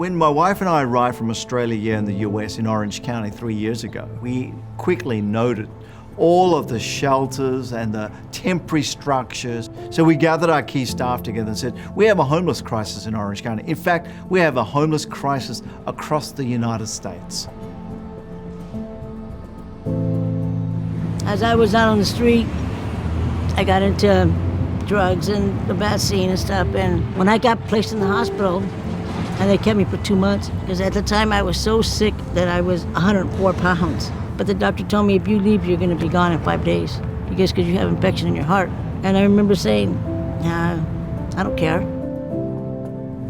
When my wife and I arrived from Australia here in the US in Orange County 3 years ago, we quickly noted all of the shelters and the temporary structures. So we gathered our key staff together and said, we have a homeless crisis in Orange County. In fact, we have a homeless crisis across the United States. As I was out on the street, I got into drugs and the bad scene and stuff. And when I got placed in the hospital, and they kept me for 2 months, because at the time I was so sick that I was 104 pounds. But the doctor told me, if you leave, you're gonna be gone in 5 days, because you have infection in your heart. And I remember saying, nah, I don't care.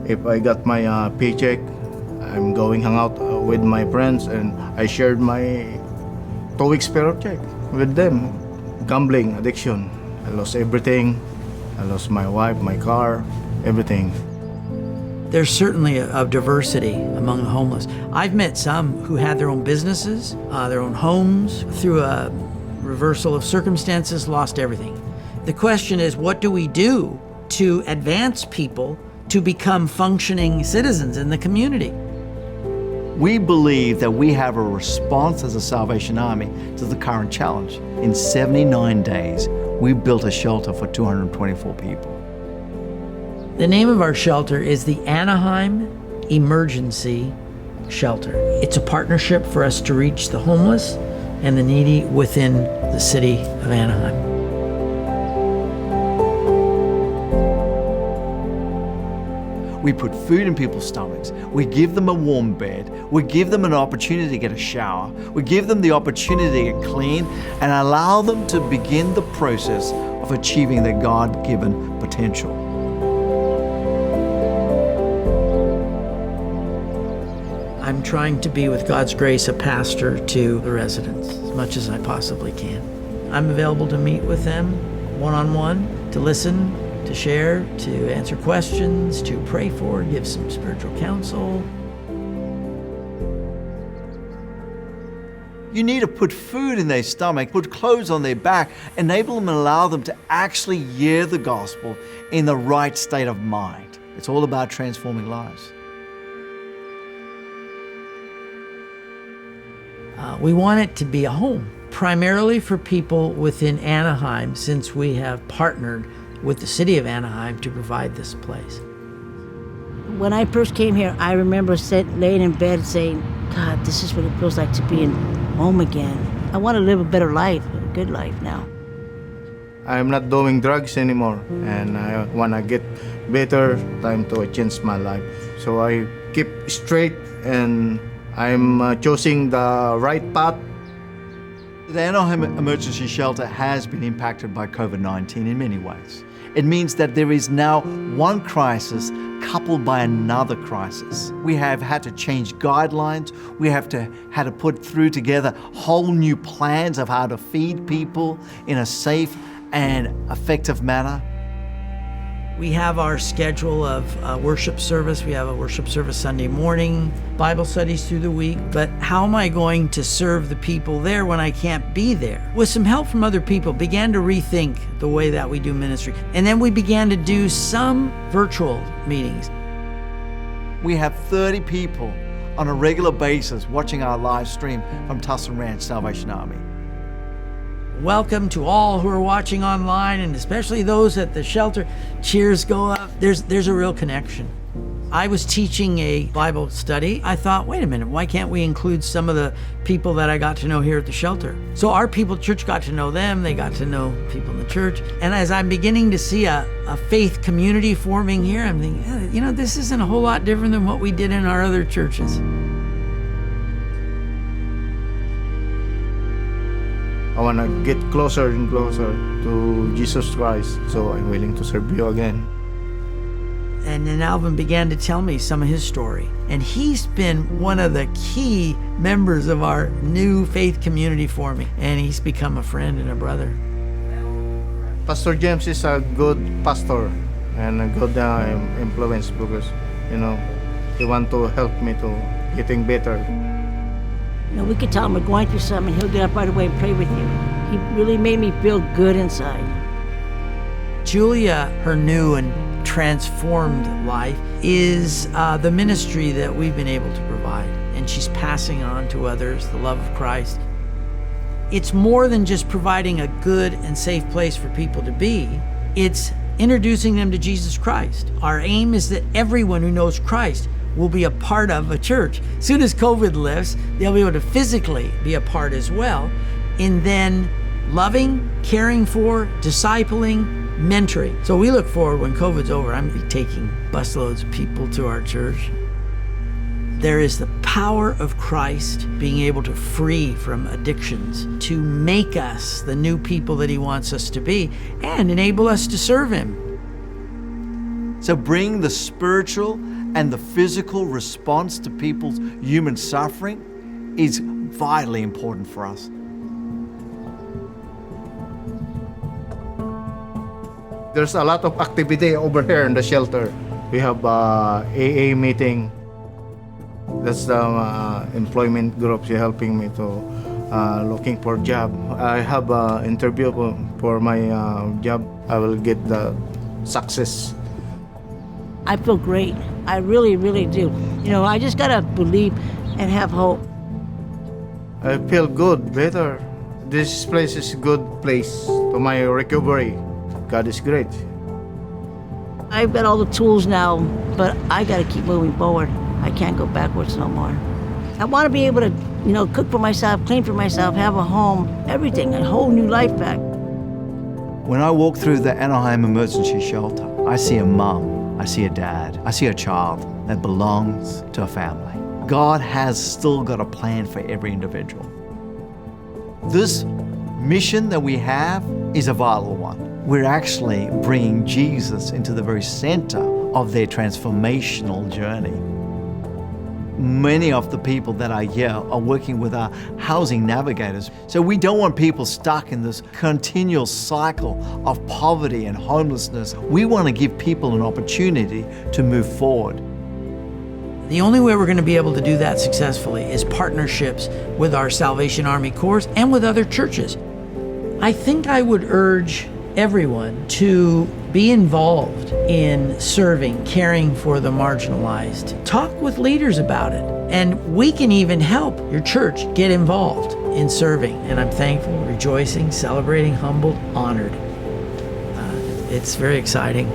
If I got my paycheck, I'm going hang out with my friends, and I shared my 2 weeks paycheck with them. Gambling, addiction. I lost everything. I lost my wife, my car, everything. There's certainly a diversity among the homeless. I've met some who had their own businesses, their own homes, through a reversal of circumstances, lost everything. The question is, what do we do to advance people to become functioning citizens in the community? We believe that we have a response as a Salvation Army to the current challenge. In 79 days, we built a shelter for 224 people. The name of our shelter is the Anaheim Emergency Shelter. It's a partnership for us to reach the homeless and the needy within the city of Anaheim. We put food in people's stomachs. We give them a warm bed. We give them an opportunity to get a shower. We give them the opportunity to get clean and allow them to begin the process of achieving their God-given potential. I'm trying to be, with God's grace, a pastor to the residents as much as I possibly can. I'm available to meet with them one-on-one, to listen, to share, to answer questions, to pray for, give some spiritual counsel. You need to put food in their stomach, put clothes on their back, enable them and allow them to actually hear the gospel in the right state of mind. It's all about transforming lives. We want it to be a home, primarily for people within Anaheim, since we have partnered with the city of Anaheim to provide this place. When I first came here, I remember laying in bed saying, God, this is what it feels like to be in home again. I want to live a better life, a good life now. I'm not doing drugs anymore, and I want to get better, time to change my life. So I keep straight, and I'm choosing the right path. The Anaheim Emergency Shelter has been impacted by COVID-19 in many ways. It means that there is now one crisis coupled by another crisis. We have had to change guidelines. We have had to put through together whole new plans of how to feed people in a safe and effective manner. We have our schedule of worship service. We have a worship service Sunday morning, Bible studies through the week. But how am I going to serve the people there when I can't be there? With some help from other people, began to rethink the way that we do ministry. And then we began to do some virtual meetings. We have 30 people on a regular basis watching our live stream from Tustin Ranch Salvation Army. Welcome to all who are watching online, and especially those at the shelter. Cheers go up. There's a real connection. I was teaching a Bible study. I thought, wait a minute, why can't we include some of the people that I got to know here at the shelter? So our people at church got to know them, they got to know people in the church. And as I'm beginning to see a faith community forming here, I'm thinking, you know, this isn't a whole lot different than what we did in our other churches. I want to get closer and closer to Jesus Christ, so I'm willing to serve you again. And then Alvin began to tell me some of his story. And he's been one of the key members of our new faith community forming. And he's become a friend and a brother. Pastor James is a good pastor and a good influence, because, you know, he wants to help me to getting better. You know, we could tell him we're going through something, and he'll get up right away and pray with you. He really made me feel good inside. Julia, her new and transformed life is the ministry that we've been able to provide. And she's passing on to others the love of Christ. It's more than just providing a good and safe place for people to be. It's introducing them to Jesus Christ. Our aim is that everyone who knows Christ will be a part of a church. As soon as COVID lifts, they'll be able to physically be a part as well in then loving, caring for, discipling, mentoring. So we look forward when COVID's over, I'm going to be taking busloads of people to our church. There is the power of Christ being able to free from addictions, to make us the new people that he wants us to be, and enable us to serve him. So bring the spiritual and the physical response to people's human suffering is vitally important for us. There's a lot of activity over here in the shelter. We have AA meeting. That's the employment group helping me to looking for job. I have an interview for my job. I will get the success. I feel great. I really, really do. You know, I just gotta believe and have hope. I feel good, better. This place is a good place to my recovery. God is great. I've got all the tools now, but I gotta keep moving forward. I can't go backwards no more. I want to be able to, you know, cook for myself, clean for myself, have a home, everything, a whole new life back. When I walk through the Anaheim Emergency Shelter, I see a mum, I see a dad, I see a child that belongs to a family. God has still got a plan for every individual. This mission that we have is a vital one. We're actually bringing Jesus into the very center of their transformational journey. Many of the people that are here are working with our housing navigators. So we don't want people stuck in this continual cycle of poverty and homelessness. We want to give people an opportunity to move forward. The only way we're going to be able to do that successfully is partnerships with our Salvation Army Corps and with other churches. I think I would urge everyone to be involved in serving, caring for the marginalized. Talk with leaders about it. And we can even help your church get involved in serving. And I'm thankful, rejoicing, celebrating, humbled, honored. It's very exciting.